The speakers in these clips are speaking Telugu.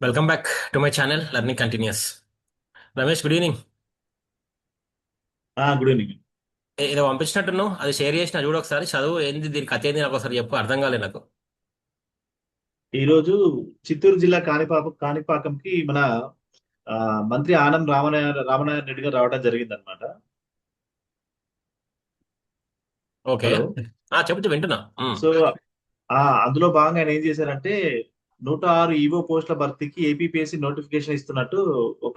Welcome back to my channel learning continuous. Ramesh, good evening. Good evening. ఏదో పంపించినట్టున్నావు, అది షేర్ చేసిన చూడు ఒకసారి. చదువు ఏంది, దీని కథ ఏంది, నాకు ఒకసారి చెప్పు. అర్థం కాలేదు నాకు. ఈ రోజు చిత్తూరు జిల్లా కాణిపాకంకి మన ఆ, మంత్రి ఆనం రామనారాయణ రెడ్డి గారు రావడం జరిగింది అనమాట. ఓకే. హలో. చెప్తే వింటున్నా. సో అందులో భాగంగా ఆయన ఏం చేశారంటే 106 ఈవో పోస్టుల భర్తీకి ఏపీపీఎస్సీ నోటిఫికేషన్ ఇస్తున్నట్టు ఒక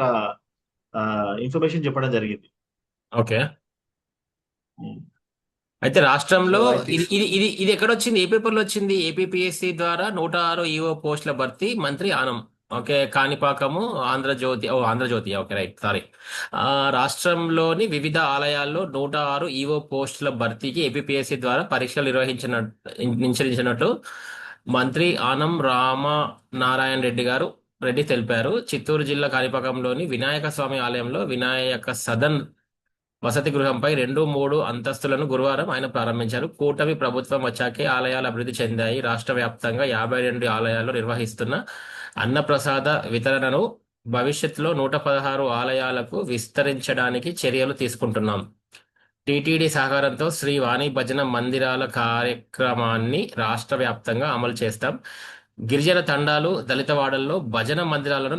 ఇన్ఫర్మేషన్ చెప్పడం జరిగింది. ఓకే. ఉమ్. అయితే సో రాష్ట్రంలో ఐ థింక్ ఇది ఎక్కడొచ్చింది, ఏ పేపర్లో వచ్చింది? ఏపీపీఎస్సీ ద్వారా 106 ఈఓ పోస్టుల భర్తీ, మంత్రి ఆనం. ఓకే, కాణిపాకము, Andhrajyothy. Andhrajyothy. Okay, right, sorry. రాష్ట్రంలోని వివిధ ఆలయాల్లో 106 ఈఓ పోస్టుల భర్తీకి ఏపీపీఎస్సీ ద్వారా పరీక్షలు నిశ్చయించినట్లు మంత్రి ఆనం రామనారాయణ రెడ్డి తెలిపారు. చిత్తూరు జిల్లా కాణిపాకంలోని వినాయక స్వామి ఆలయంలో వినాయక సదన్ వసతి గృహంపై 2, 3 అంతస్తులను గురువారం ఆయన ప్రారంభించారు. కూటమి ప్రభుత్వం వచ్చాకే ఆలయాలు అభివృద్ధి చెందాయి. రాష్ట్ర వ్యాప్తంగా 52 ఆలయాల్లో నిర్వహిస్తున్న అన్నప్రసాద వితరణను భవిష్యత్తులో 116 ఆలయాలకు విస్తరించడానికి చర్యలు తీసుకుంటున్నాం. టీటీడీ సహకారంతో శ్రీ వాణి భజన మందిరాల కార్యక్రమాన్ని రాష్ట్ర వ్యాప్తంగా అమలు చేస్తాం. గిరిజన తండాలు, దళిత వాడల్లో భజన మందిరాలను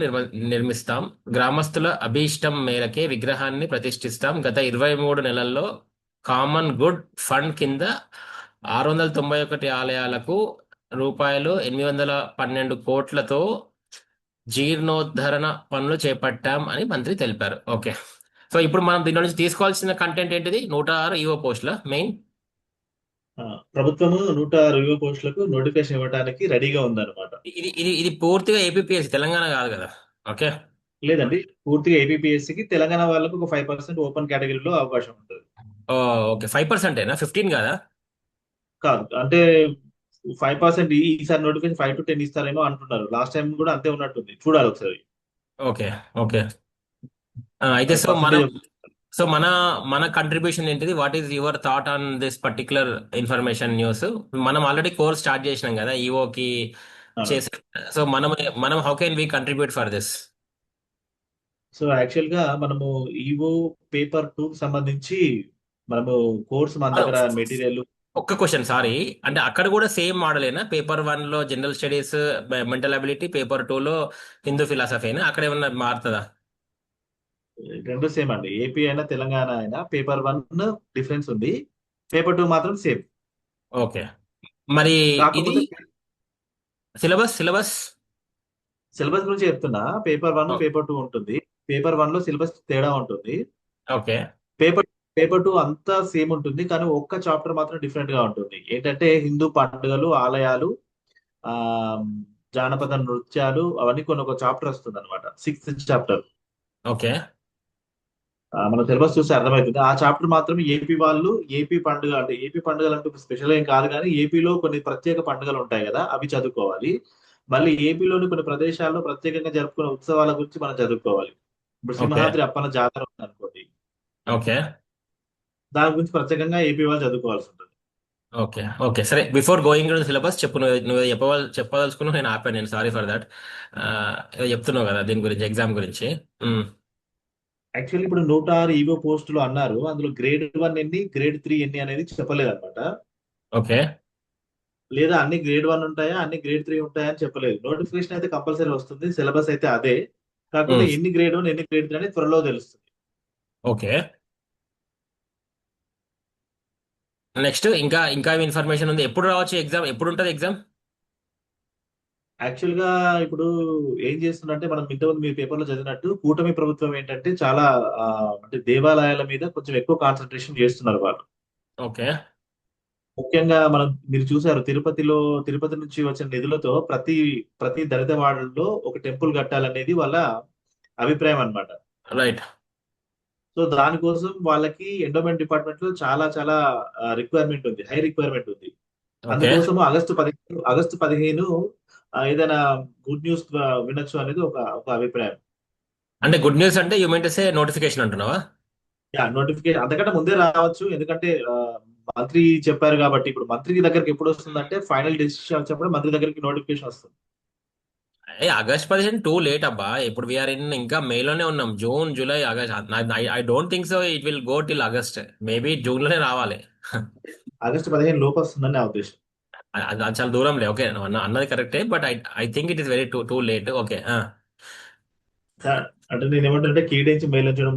నిర్మిస్తాం. గ్రామస్తుల అభీష్టం మేరకే విగ్రహాన్ని ప్రతిష్ఠిస్తాం. గత 23 నెలల్లో కామన్ గుడ్ ఫండ్ కింద 691 ఆలయాలకు రూపాయలు 812 కోట్లతో జీర్ణోద్ధరణ పనులు చేపట్టాం అని మంత్రి తెలిపారు. ఓకే. సో ఇప్పుడు మనం దీని నుంచి తీసుకోవాల్సిన కంటెంట్ ఏంటిది? 106 ఈఓ పోస్టుల మెయిన్. ప్రభుత్వము 106 ఈవో పోస్టులకు నోటిఫికేషన్ ఇవ్వడానికి రెడీగా ఉందన్నమాట. ఇది పూర్తిగా ఏపీఎస్సి, తెలంగాణ కాదు కదా? ఓకే. లేదండి, పూర్తిగా ఏపీపీఎస్సీకి తెలంగాణ వాళ్ళకు ఒక 5% ఓపెన్ కేటగిరీలో అవకాశం ఉంటుంది. ఓ, ఓకే. 5%ఏనా, 15 కాదా? కాదు అంటే 5% ఈసారి నోటిఫికేషన్ 5 to 10 ఇస్తారేమో అంటున్నారు. లాస్ట్ టైం కూడా అంతే ఉన్నట్టుంది, చూడాలి ఒకసారి. ఓకే. ఓకే. అయితే అది సో మనం పర్సంటేజ్. సో మన మన కంట్రిబ్యూషన్ ఏంటిది? What is your thought on this particular information news? మనం ఆల్రెడీ కోర్స్ స్టార్ట్ చేసినాం కదా ఈఓకి చేసే. సో మనం how can we contribute for this? So actual గా మనము ఈవో పేపర్ 2 సంబంధించి మనము కోర్స్ మన దగ్గర మెటీరియల్. ఒక్క క్వశ్చన్, సారీ. అంటే అక్కడ కూడా సేమ్ మోడలేనా? పేపర్ 1 లో general studies, mental ability, paper 2 లో హిందూ ఫిలాసఫీనా? అక్కడ ఏమన్నా మారుతుందా? రెండు సేమ్ అండి, ఏపీ అయినా తెలంగాణ అయినా పేపర్ 1 డిఫరెన్స్ ఉంది, పేపర్ 2 మాత్రం సేమ్. ఓకే. మరి ఇది కాకపోతే సిలబస్ సిలబస్ సిలబస్ గురించి చెప్తున్నా. పేపర్ 1 పేపర్ 2 ఉంటుంది. పేపర్ 1 లో సిలబస్ తేడా ఉంటుంది. ఓకే. పేపర్ పేపర్ 2 అంతా సేమ్ ఉంటుంది, కానీ ఒక్క చాప్టర్ మాత్రం డిఫరెంట్ గా ఉంటుంది. ఏంటంటే హిందూ పండుగలు, ఆలయాలు, ఆ జానపద నృత్యాలు, అవన్నీ కొన్ని ఒక చాప్టర్ వస్తుంది అనమాట, 6th చాప్టర్. ఓకే. మన సిలబస్ చూస్తే అర్థమవుతుంది. ఆ చాప్టర్ మాత్రం ఏపీ వాళ్ళు, ఏపీ పండుగ అంటే ఏపీ పండుగలు అంటే స్పెషల్ ఏం కాదు, కానీ ఏపీలో కొన్ని ప్రత్యేక పండుగలు ఉంటాయి కదా, అవి చదువుకోవాలి. మళ్ళీ ఏపీలోని కొన్ని ప్రదేశాల్లో ప్రత్యేకంగా జరుపుకునే ఉత్సవాల గురించి మనం చదువుకోవాలి. ఇప్పుడు ఓకే. సింహాద్రి అప్పన్న జాతర ఉంది అనుకోండి, ఓకే. దాని గురించి ప్రత్యేకంగా ఏపీ వాళ్ళు చదువుకోవాల్సి ఉంటుంది. ఓకే. ఓకే, సరే. బిఫోర్ గోయింగ్ టు సిలబస్ చెప్పు. నువ్వు చెప్పదలుచుకున్నావు, నేను ఆపాను. నేను సారీ ఫర్ దట్. ఏదో చెప్తున్నావు కదా దీని గురించి, ఎగ్జామ్ గురించి. మ్మ్. యాక్చువల్లీ ఇప్పుడు 106 ఈవో పోస్టులు అన్నారు, అందులో గ్రేడ్ 1 ఎన్ని, గ్రేడ్ 3 ఎన్ని అనేది చెప్పలేదు అనమాట. ఓకే. లేదా అన్ని గ్రేడ్ 1 ఉంటాయా, అన్ని గ్రేడ్ 3 ఉంటాయా అని చెప్పలేదు. నోటిఫికేషన్ అయితే కంపల్సరీ వస్తుంది, సిలబస్ అయితే అదే. కాకపోతే మ్మ్. ఎన్ని గ్రేడ్ 1 ఎన్ని గ్రేడ్ 3 అనేది త్వరలో తెలుస్తుంది. ఓకే. నెక్స్ట్ ఇంకా ఇంకా ఇన్ఫర్మేషన్ ఉంది? ఎప్పుడు రావచ్చు ఎగ్జామ్? ఎప్పుడు ఉంటుంది ఎగ్జామ్? యాక్చువల్ గా ఇప్పుడు ఏం చేస్తుందంటే, మనం ఇంతకుముందు మీ పేపర్ లో చదివినట్టు కూటమి ప్రభుత్వం ఏంటంటే చాలా ఆ, అంటే దేవాలయాల మీద కొంచెం ఎక్కువ కాన్సన్ట్రేషన్ చేస్తున్నారు వాళ్ళు. ఓకే. ముఖ్యంగా మీరు చూసారు తిరుపతి నుంచి వచ్చిన నిధులతో ప్రతి ప్రతి దళిత వాడల్లో ఒక టెంపుల్ కట్టాలనేది వాళ్ళ అభిప్రాయం అన్నమాట. రైట్. సో దానికోసం వాళ్ళకి ఎండోమెంట్ డిపార్ట్మెంట్ లో చాలా చాలా రిక్వైర్మెంట్ ఉంది, హై రిక్వైర్మెంట్ ఉంది. ఓకే. అందుకోసం ఆగస్టు 15 ఏదైనా గుడ్ న్యూస్ వినొచ్చు అనేది ఒక ఒక అభిప్రాయం. అంటే గుడ్ న్యూస్ అంటే you mean to say notification అంటున్నావా? యా, నోటిఫికేషన్ అంతకంటే ముందే రావచ్చు, ఎందుకంటే మంత్రి చెప్పారు కాబట్టి. ఇప్పుడు మంత్రికి దగ్గరికి ఎప్పుడు వస్తుందంటే ఫైనల్ డెసిషన్ వచ్చినప్పుడు మంత్రి దగ్గరికి నోటిఫికేషన్ వస్తుంది. ఆగస్ట్ 15 టూ లేట్ అబ్బా. ఇప్పుడు వీఆర్ ఇన్ ఇంకా మేలోనే ఉన్నాం. June, July, August. I don't think so it will go till August. Maybe June లోనే రావాలి. ఆగస్టు 15 లోపు వస్తుందని నా ఉద్దేశం. అది చాలా దూరంలే. ఓకే, నువ్వు అన్నది కరెక్టే, but I think it is very too late. Okay. అంటే నేను ఏమంటే కీడించి మేలించడం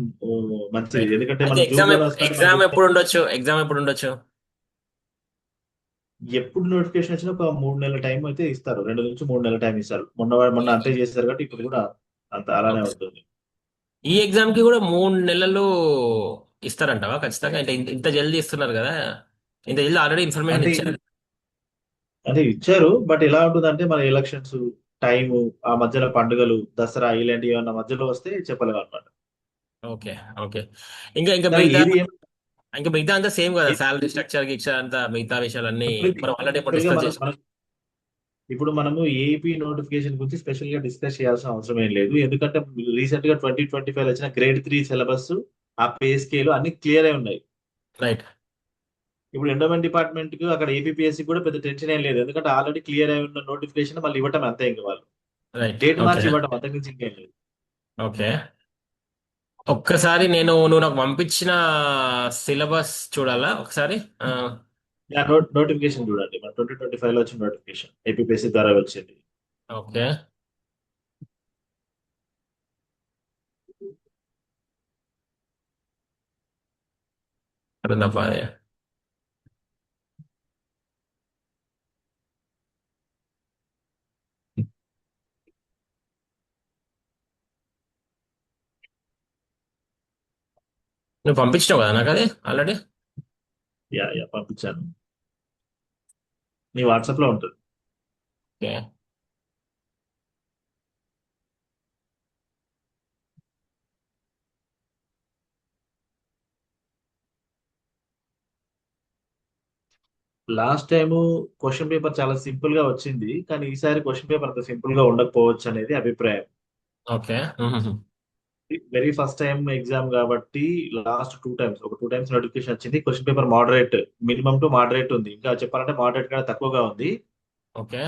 మంచిది, రైట్. ఎందుకంటే అయితే మనం జూన్ ఎగ్జామ్ లోనే వస్తుందంటే మనకి ఎగ్జామ్ ఎప్పుడు ఉండొచ్చు? ఎగ్జామ్ ఎప్పుడు ఉండొచ్చు? ఎప్పుడు నోటిఫికేషన్ వచ్చినా ఒక 3 నెలల టైం అయితే ఇస్తారు, 2 నుంచి 3 నెలల టైం ఇస్తారు. మొన్న అంతే చేశారు కాబట్టి ఇప్పుడు కూడా అంత అలానే ఓకే. ఉంటుంది. ఈ ఎగ్జామ్ కి కూడా 3 నెలలు ఇస్తారంటావా ఖచ్చితంగా? అంటే ఇంత జల్దీ ఇస్తున్నారు కదా. ఇంత జల్దీ ఆల్రెడీ ఇన్ఫర్మేషన్ అంటే ఇచ్చారు. అంటే ఇచ్చారు, బట్ ఎలా ఉంటుందంటే మన ఎలక్షన్స్ టైము, ఆ మధ్యలో పండుగలు, దసరా ఇలాంటివి ఏమన్నా మధ్యలో వస్తే చెప్పలేము అనమాట. ఓకే. ఓకే. ఇంకా ఇంకా కానీ మిగతా ఏది ఏం ఇంకా మిగతా అంతా సేమ్ కదా. ఏది శాలరీ స్ట్రక్చర్ గిక్చర్ అంతా మిగతా విషయాలన్నీ everything. మనం ఆల్రెడీ Actual గా డిస్కస్ మనం చేసాం. మనం ఇప్పుడు మనము ఏపీ నోటిఫికేషన్ గురించి స్పెషల్ గా డిస్కస్ చేయాల్సిన అవసరం ఏం లేదు, ఎందుకంటే రీసెంట్ గా 2025 వచ్చిన గ్రేడ్ 3 సిలబస్, ఆ పే స్కేల్ అన్ని క్లియర్ అయి ఉన్నాయి. రైట్. ఇప్పుడు ఎండోమెంట్ డిపార్ట్మెంట్ కి అక్కడ ఏపీఎస్సి కూడా పెద్ద టెన్షన్ ఏం లేదు, ఎందుకంటే ఆల్రెడీ క్లియర్ అయి ఉన్న నోటిఫికేషన్ మళ్ళీ ఇవ్వటం అంతే, ఇంక వాళ్ళు రైట్. Date okay. మార్చి ఇవ్వటం అంతకు మించి ఇంకేం లేదు. ఓకే. ఒక్కసారి నువ్వు నాకు పంపించిన సిలబస్ చూడాలా ఒకసారి? నోటిఫికేషన్ చూడండి, మన 2025 లో వచ్చిన నోటిఫికేషన్ ఏపీఎస్సి ద్వారా వచ్చింది. ఓకే. అర్థందప్పా. నువ్వు పంపించినావు కదా నాకు అది ఆల్రెడీ. యా యా పంపించాను, నీ వాట్సాప్ లో ఉంటుంది. Okay. Last time question paper చాలా సింపుల్ గా వచ్చింది, కానీ ఈసారి క్వశ్చన్ పేపర్ అంత సింపుల్ గా ఉండకపోవచ్చు అనేది అభిప్రాయం. Okay. Very first time exam కాబట్టి ఒక టూ టైమ్స్ నోటిఫికేషన్ వచ్చింది. Question paper moderate, minimum to moderate ఉంది, ఇంకా చెప్పాలంటే మోడరేట్ కన్నా తక్కువగా ఉంది. ఓకే.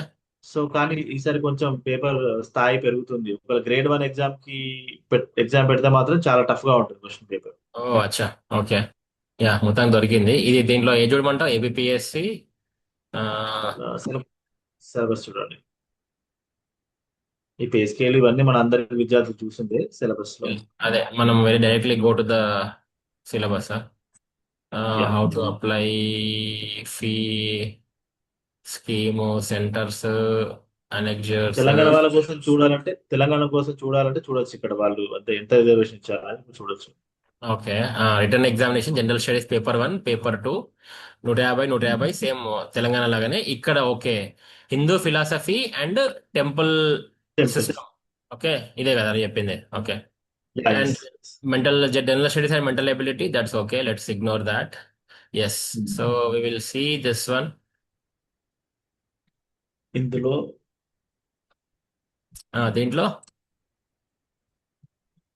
సో కానీ ఈసారి కొంచెం పేపర్ స్థాయి పెరుగుతుంది. ఒక గ్రేడ్ 1 ఎగ్జామ్ పెడితే మాత్రం చాలా టఫ్ గా ఉంటుంది క్వశ్చన్ పేపర్. ఓ అచ్చా. ఓకే. యా, మొత్తానికి దొరికింది. ఇది దీంట్లో ఏ చూడమంటావు? ఏబిపిఎస్సి. సిలబస్ చూడండి, ఈ పే స్కేల్ ఇవన్నీ మన అందరి విద్యార్థులు చూసిందే సిలబస్ లో. అదే మనం very directly go to the syllabus. Yeah, how to apply fee scheme centres అనెక్జర్స్. Telangana కోసం చూడాలంటే చూడొచ్చు, ఇక్కడ వాళ్ళు అంతే ఎంత రిజర్వేషన్ ఇచ్చారని చూడొచ్చు. Okay. Written examination general studies paper 1 paper 2 150 same Telangana లాగానే ఇక్కడ. Okay. Hindu philosophy and temple temples. System. Okay. ఇదే కదా అని చెప్పింది. Okay. Yeah, and yes. General studies and mental ability, that's okay, let's ignore that. Yes. So we will see this one. ఇందులో దీంట్లో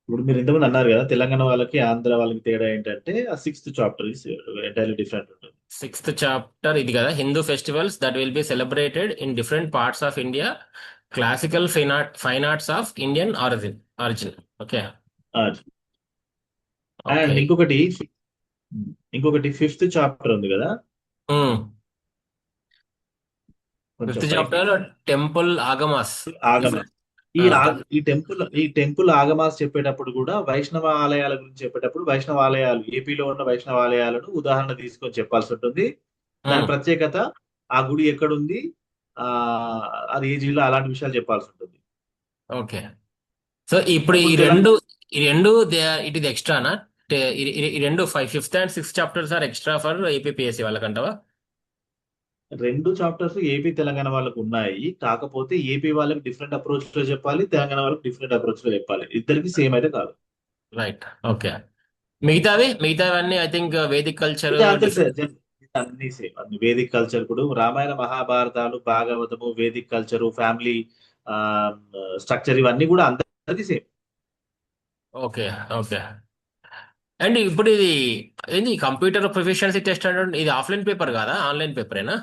ఇప్పుడు మీరు ఇంతకుముందు అన్నారు కదా, తెలంగాణ వాళ్ళకి ఆంధ్ర వాళ్ళకి తేడా ఏంటంటే ఆ 6th చాప్టర్ ఎంటైర్లీ డిఫరెంట్ ఉంటుంది. 6th చాప్టర్ ఇది కదా. Hindu festivals that will be celebrated in different parts of India, classical fine arts of Indian origin. Okay. Okay. And ఇంకొకటి 5th చాప్టర్ ఉంది కదా, కొంచెం ఫిఫ్త్ పైకి. Chapter temple Agamas. ఆగమ డిఫరెంట్. ఈ ఓకే. టెంపుల్ ఆగమాస్ చెప్పేటప్పుడు కూడా వైష్ణవ ఆలయాల గురించి చెప్పేటప్పుడు వైష్ణవ ఆలయాలు, ఏపీలో ఉన్న వైష్ణవ ఆలయాలను ఉదాహరణ తీసుకొని చెప్పాల్సి ఉంటుంది. దాని ప్రత్యేకత, ఆ గుడి ఎక్కడుంది, ఆ అది ఏ జిల్లా, అలాంటి విషయాలు చెప్పాల్సి ఉంటుంది. ఓకే. సో ఇప్పుడు అప్పుడు ఈ రెండు ఇట్ ఇది ఎక్స్ట్రానా? ఈ రెండు fifth and sixth chapters are extra for APSC వాళ్ళకంటావా? 2 చాప్టర్స్ ఏపీ తెలంగాణ వాళ్ళకు ఉన్నాయి, కాకపోతే ఏపీ వాళ్ళకి డిఫరెంట్ అప్రోచ్ లో చెప్పాలి, తెలంగాణ వాళ్ళకి డిఫరెంట్ అప్రోచ్ లో చెప్పాలి, ఇద్దరికి సేమ్ అయితే కాదు. రైట్. ఓకే. మిగతావన్నీ ఐ థింక్ వేదిక్ కల్చర్ ఇది అంతే డిఫరెంట్. సార్, అన్ని సేమ్, అన్ని వేదిక్ కల్చర్ కూడా రామాయణ మహాభారతాలు, భాగవతము, వేదిక్ కల్చరు, ఫ్యామిలీ స్ట్రక్చర్, ఇవన్నీ కూడా అందరికీ సేమ్. ఓకే. ఓకే. అండ్ ఇప్పుడు ఇది ఏంది కంప్యూటర్ ప్రొఫిషియన్సీ టెస్ట్ అంటే ఇది ఆఫ్లైన్ పేపర్ కాదా, ఆన్లైన్ పేపరేనా?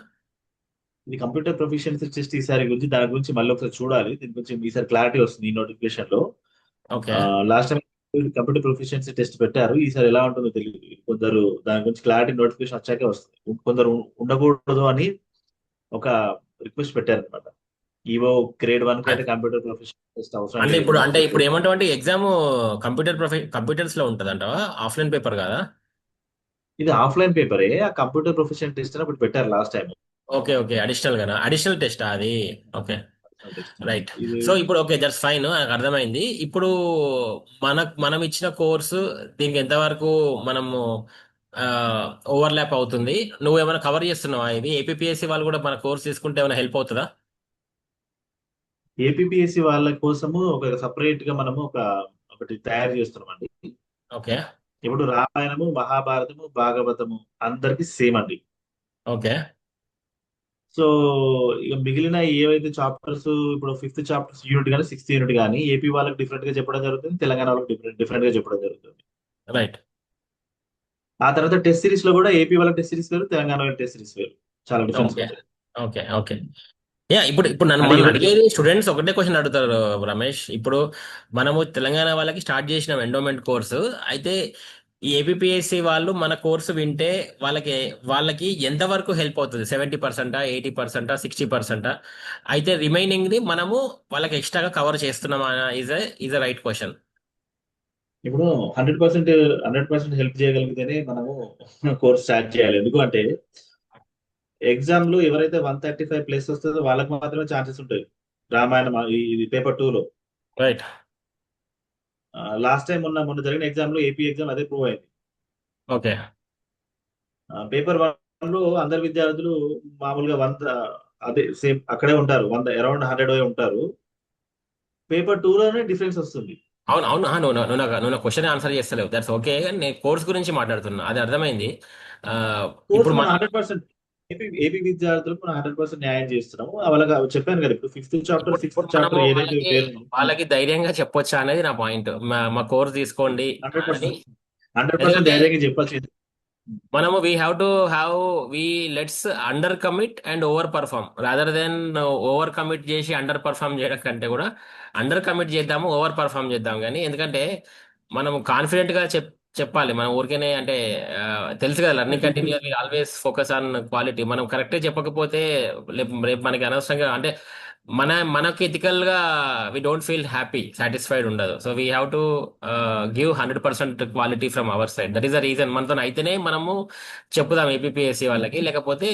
ఇది కంప్యూటర్ ప్రొఫిషియన్సీ టెస్ట్ ఈసారి గురించి దాని గురించి మళ్ళీ ఒకసారి చూడాలి. దీని గురించి ఈసారి క్లారిటీ వస్తుంది ఈ నోటిఫికేషన్ లో. Okay. Last time computer proficiency test పెట్టారు. ఈసారి ఎలా ఉంటుందో తెలియదు. కొందరు దాని గురించి క్లారిటీ నోటిఫికేషన్ వచ్చాకే వస్తుంది. కొందరు ఉండకూడదు అని ఒక రిక్వెస్ట్ పెట్టారు అనమాట. ఈవో గ్రేడ్ 1 కి అయితే కంప్యూటర్ ప్రొఫిషియన్సీ టెస్ట్ అవసరం అంటే లేదు ఇప్పుడు అని అంటే ఇప్పుడు చెప్పి. ఏమంటావు అంటే ఎగ్జామ్ కంప్యూటర్స్ లో ఉంటుంది అంటావా, ఆఫ్లైన్ పేపర్ కాదా? ఇది ఆఫ్లైన్ పేపరే. ఆ కంప్యూటర్ ప్రొఫిషియన్సీ టెస్ట్ అని ఇప్పుడు పెట్టారు last time. Okay, okay, additional గానా, అడిషనల్ టెస్ట్ అది? Okay, test right. ఇది. సో ఇప్పుడు ఓకే, దట్స్ ఫైన్, నాకు అర్థమైంది. ఇప్పుడు మనం ఇచ్చిన కోర్సు దీనికి ఎంతవరకు మనము ఓవర్లాప్ అవుతుంది? నువ్వు ఏమైనా కవర్ చేస్తున్నావా? ఇది ఏపీఎస్సి వాళ్ళు కూడా మన కోర్స్ తీసుకుంటే ఏమైనా హెల్ప్ అవుతుందా? ఏపీపీఎస్సీ వాళ్ళ కోసము ఒక సపరేట్ గా మనము ఒకటి తయారు చేస్తున్నామండి. ఓకే, ఇప్పుడు రామాయణము, మహాభారతము, భాగవతము అందరికి సేమ్ అండి. ఓకే, సో ఇక మిగిలిన ఏవైతే చాప్టర్స్, ఇప్పుడు ఫిఫ్త్ చాప్టర్స్ యూనిట్ కానీ సిక్స్త్ యూనిట్ కానీ ఏపీ వాళ్ళకి డిఫరెంట్ గా చెప్పడం జరుగుతుంది, తెలంగాణ వాళ్ళకి డిఫరెంట్ గా చెప్పడం జరుగుతుంది. రైట్. ఆ తర్వాత టెస్ట్ సిరీస్ లో కూడా ఏపీ వాళ్ళకి టెస్ట్ సిరీస్ వేరు, తెలంగాణ వాళ్ళకి టెస్ట్ సిరీస్ వేరు. చాలా డిఫరెన్స్ ఓకే, ఉంటాయి. Okay, okay. యా, ఇప్పుడు ఇప్పుడు నన్ను అంటే మనం ఇప్పుడు అడిగేది స్టూడెంట్స్ ఒకటే క్వశ్చన్ అడుగుతారు రమేష్. ఇప్పుడు మనము తెలంగాణ వాళ్ళకి స్టార్ట్ చేసిన ఎండోమెంట్ కోర్సు అయితే ఈ ఏపీఎస్సి వాళ్ళు మన కోర్సు వింటే వాళ్ళకి వాళ్ళకి ఎంతవరకు హెల్ప్ అవుతుంది? 70%, 80%, 60%? అయితే రిమైనింగ్ ది మనము వాళ్ళకి ఎక్స్ట్రాగా కవర్ చేస్తున్నామా? Is a right question. ఇప్పుడు 100% 100% హెల్ప్ చేయగలిగితేనే మనము కోర్స్ స్టార్ట్ చేయాలి. ఎందుకు అంటే ఎగ్జామ్ లో ఎవరైతే 135 ప్లస్ వస్తుందో వాళ్ళకి మాత్రమే ఛాన్సెస్ ఉంటాయి. రామాయణం ఇది పేపర్ 2 లో. రైట్. లాస్ట్ టైం మొన్న జరిగిన ఎగ్జామ్ లో ఏపీ ఎగ్జామ్ అదే ప్రూవ్ అయింది. ఓకే. పేపర్ 1 లో అందరు విద్యార్థులు మామూలుగా 100, అదే సేమ్ అక్కడే ఉంటారు, 100 అరౌండ్ 100 ఉంటారు. పేపర్ 2 లోనే డిఫరెన్స్ వస్తుంది. అవును, అవును. నువ్వు నా క్వశ్చన్ ఆన్సర్ చేస్తలేవు, దట్స్ ఓకే. నేను కోర్స్ గురించి మాట్లాడుతున్నా, అది అర్థమైంది. ఆ, కోర్స్ ఇప్పుడు మనం మన 100% ఏపీ విద్యార్థులకు మనం 100% న్యాయం చేస్తున్నాము. వాళ్ళకి చెప్పాను కదా, ఇప్పుడు ఫిఫ్త్ చాప్టర్ ఇప్పుడు సిక్స్త్ ఇప్పుడు మనము చాప్టర్ ఏదైతే వాళ్ళకి పేరు వాళ్ళకి ధైర్యంగా చెప్పొచ్చా అనేది నా పాయింట్. మా కోర్స్ తీసుకోండి హండ్రెడ్ అని. పర్సెంట్ 100% ఎందుకంటే ధైర్యంగా చెప్పాల్సింది. మనము we have to have we let's under commit and over perform rather than over commit చేసి అండర్ పర్ఫామ్ చేయడం కంటే కూడా అండర్ కమిట్ చేద్దాము, ఓవర్ పర్ఫామ్ చేద్దాం. కానీ ఎందుకంటే మనం కాన్ఫిడెంట్ గా చెప్పాలి. మనం ఊరికేనే అంటే ఆ, తెలుసు కదా, learning continue always focus on quality. మనం కరెక్ట్గా చెప్పకపోతే రేపు మనకి అనవసరంగా అంటే మనకి ఎథికల్ గా we don't feel happy, satisfied ఉండదు. So we have to give 100% quality from our side. That is the reason. మనతో అయితేనే మనము చెప్పుదాం ఏపీఎస్సి వాళ్ళకి, లేకపోతే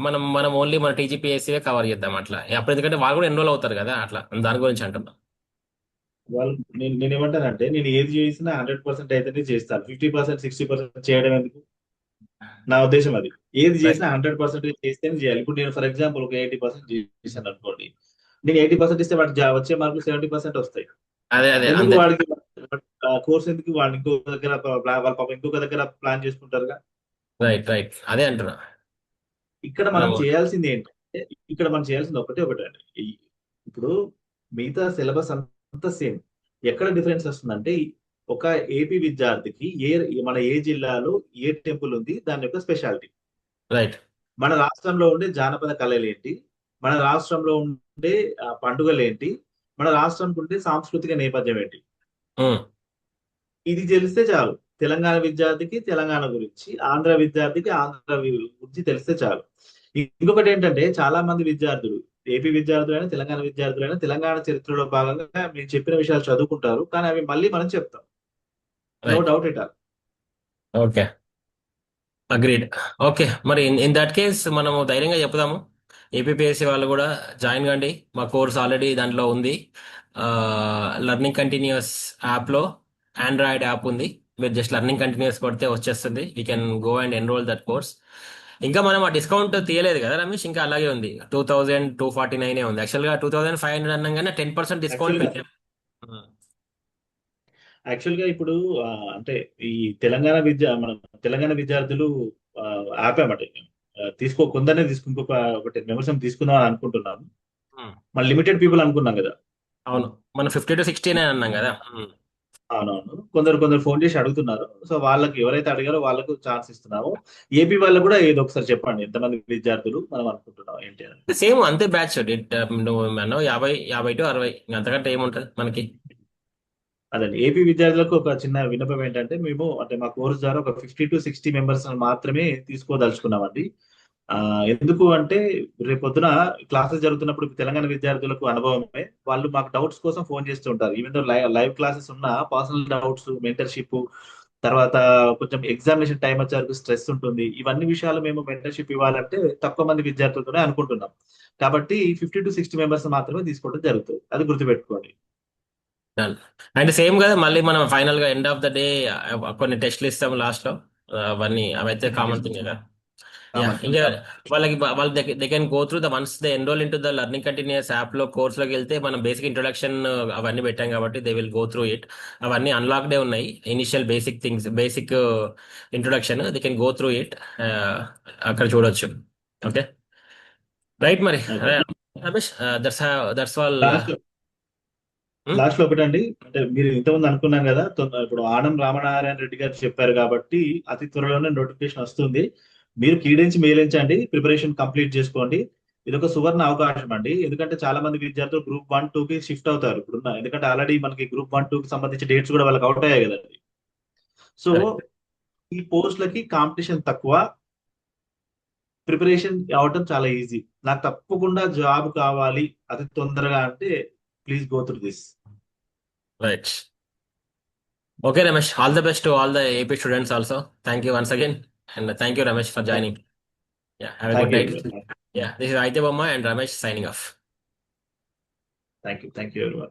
మనం ఓన్లీ మన టీజీపీఎస్సీ కవర్ చేద్దాం అట్లా. అప్పుడు ఎందుకంటే వాళ్ళు కూడా ఎన్రోల్ అవుతారు కదా అట్లా, దాని గురించి అంటున్నాం. వాళ్ళు నేను ఏమంటానంటే, నేను ఏది చేసినా 100% అయితేనే చేస్తాను. 50% 60% చేయడం ఎందుకు? నా ఉద్దేశం అది. ఏది రైట్. చేసినా 100% చేస్తేనే చేయాలి. ఇప్పుడు నేను ఫర్ ఎగ్జాంపుల్ ఒక 80% చేశాను అనుకోండి. నేను 80% ఇస్తే వాడికి వచ్చే మార్కులు 70% వస్తాయి. అదే, అదే, ఎందుకు అంతే. వాడికి కోర్స్ ఎందుకు? వాడిని ఇంకో దగ్గర వాళ్ళ పాపం ఇంకొక దగ్గర ప్లాన్ చేసుకుంటారుగా. రైట్, రైట్, అదే అంటున్నా. ఇక్కడ మనం మనము చేయాల్సింది ఏంటంటే, ఇక్కడ మనం చేయాల్సింది ఒకటే అండి. ఇప్పుడు మిగతా సిలబస్ అంతా సేమ్. ఎక్కడ డిఫరెన్స్ వస్తుందంటే, ఒక ఏపీ విద్యార్థికి మన ఏ జిల్లాలో ఏ టెంపుల్ ఉంది, దాని యొక్క స్పెషాలిటీ. రైట్. మన రాష్ట్రంలో ఉండే జానపద కళలు ఏంటి, మన రాష్ట్రంలో ఉండే పండుగలు ఏంటి, మన రాష్ట్రంలో ఉండే సాంస్కృతిక నేపథ్యం ఏంటి, ఇది తెలిస్తే చాలు. తెలంగాణ విద్యార్థికి తెలంగాణ గురించి, ఆంధ్ర విద్యార్థికి ఆంధ్ర గురించి తెలిస్తే చాలు. ఇంకొకటి ఏంటంటే, చాలా మంది విద్యార్థులు, ఏపీ విద్యార్థులైనా తెలంగాణ విద్యార్థులైనా, తెలంగాణ చరిత్రలో భాగంగా మేము చెప్పిన విషయాలు చదువుకుంటారు, కానీ అవి మళ్ళీ మనం చెప్తాం. No right. Doubt it all. Okay, agreed. Okay, మరి ఇన్ దట్ కేస్ మనము ధైర్యంగా చెప్దాము, ఏపీఎస్సి వాళ్ళు కూడా జాయిన్ కండి. మా కోర్స్ ఆల్రెడీ దాంట్లో ఉంది. లర్నింగ్ కంటిన్యూస్ యాప్లో ఆండ్రాయిడ్ యాప్ ఉంది. మీరు జస్ట్ లర్నింగ్ కంటిన్యూస్ కొడితే వచ్చేస్తుంది. We can go and enrol that course. ఇంకా మనం ఆ డిస్కౌంట్ తీయలేదు కదా రమేష్, ఇంకా అలాగే ఉంది. 2249 ఉంది. యాక్చువల్గా 2500 అన్నాగానే 10% డిస్కౌంట్ యాక్చువల్ పెట్టాం. యాక్చువల్ గా ఇప్పుడు అంటే ఈ మన తెలంగాణ విద్యార్థులు ఆపామట. కొందరినే ఇంకొక ఒకటి మెంబర్స్ తీసుకుందాం అని అనుకుంటున్నాము. ఉమ్. మన లిమిటెడ్ పీపుల్ అనుకున్నాం కదా. అవును, మనం 50 to 60 అన్నాం కదా. అవునవును. కొందరు కొందరు ఫోన్ చేసి అడుగుతున్నారు. సో వాళ్ళకి ఎవరైతే అడిగారో వాళ్ళకు ఛాన్స్ ఇస్తున్నాము. ఏపీ వాళ్ళకు కూడా ఏదో ఒకసారి చెప్పండి. ఎంతమంది విద్యార్థులు మనం అనుకుంటున్నాం ఏంటి అని. సేమ్ అంతే బ్యాచ్. నువ్వు అన్నావు 50 టు 60, అంతకంటే ఏముంటది మనకి. అదండి. ఏపీ విద్యార్థులకు ఒక చిన్న విన్నపం ఏంటంటే, మేము అంటే మా కోర్స్ ద్వారా ఒక 50 to 60 మెంబర్స్ మాత్రమే తీసుకోదలుచుకున్నామండి. ఎందుకు అంటే రేపొద్దున క్లాసెస్ జరుగుతున్నప్పుడు తెలంగాణ విద్యార్థులకు అనుభవమే. వాళ్ళు మాకు డౌట్స్ కోసం ఫోన్ చేస్తూ ఉంటారు. ఈవెన్ దో లైవ్ క్లాసెస్ ఉన్నా పర్సనల్ డౌట్స్, మెంటర్‌షిప్, తర్వాత కొంచెం ఎగ్జామినేషన్ టైమ్ వచ్చే వరకు స్ట్రెస్ ఉంటుంది. ఇవన్నీ విషయాలు మేము మెంటర్‌షిప్ ఇవ్వాలంటే తక్కువ మంది విద్యార్థులతోనే అనుకుంటున్నాం. కాబట్టి 50-60 మెంబర్స్ మాత్రమే తీసుకోవడం జరుగుతది. అది గుర్తుపెట్టుకోండి. డన్. అండ్ సేమ్ కదా, మళ్ళీ మనం ఫైనల్ గా ఎండ్ ఆఫ్ ద డే కొన్ని టెస్ట్లు ఇస్తాం లాస్ట్ లో. అవన్నీ అవైతే కామన్ థింగ్ కదా. Yeah, common thing. ఇంకా వాళ్ళకి వాళ్ళు they can go through the ones they enrol in to the learning continuous app లో కోర్స్ లోకి వెళ్తే మనం బేసిక్ ఇంట్రొడక్షన్ అవన్నీ పెట్టాం కాబట్టి they will go through it. అవన్నీ అన్లాక్డే ఉన్నాయి. Initial basic things, basic introduction they can go through it. అక్కడ చూడొచ్చు. ఓకే, రైట్ మరి. Okay. Ramesh, that's all. Last last లో ఒకటండి, అంటే మీరు ఇంతకుముందు అనుకున్నాం కదా, ఇప్పుడు ఆనం రామనారాయణ రెడ్డి గారు చెప్పారు కాబట్టి అతి త్వరలోనే నోటిఫికేషన్ వస్తుంది. మీరు కీడించి మేలించండి, ప్రిపరేషన్ కంప్లీట్ చేసుకోండి. ఇది ఒక సువర్ణ అవకాశం అండి. ఎందుకంటే చాలా మంది విద్యార్థులు గ్రూప్ 1, 2 కి షిఫ్ట్ అవుతారు ఇప్పుడున్న, ఎందుకంటే ఆల్రెడీ మనకి గ్రూప్ 1, 2 కి సంబంధించి డేట్స్ కూడా వాళ్ళకి అవుట్ అయ్యాయి కదండి. సో ఈ పోస్టులకి కాంపిటీషన్ తక్కువ, ప్రిపరేషన్ అవటం చాలా ఈజీ. నాకు తప్పకుండా జాబ్ కావాలి అతి తొందరగా అంటే please go through this. Right. Okay Ramesh, all the best to all the AP students also. Thank you once again. And thank you Ramesh for joining. Yeah, have a good thank you night. ఎవరి. Yeah, this is Aitya Bomma and Ramesh signing off. Thank you ఎవరి.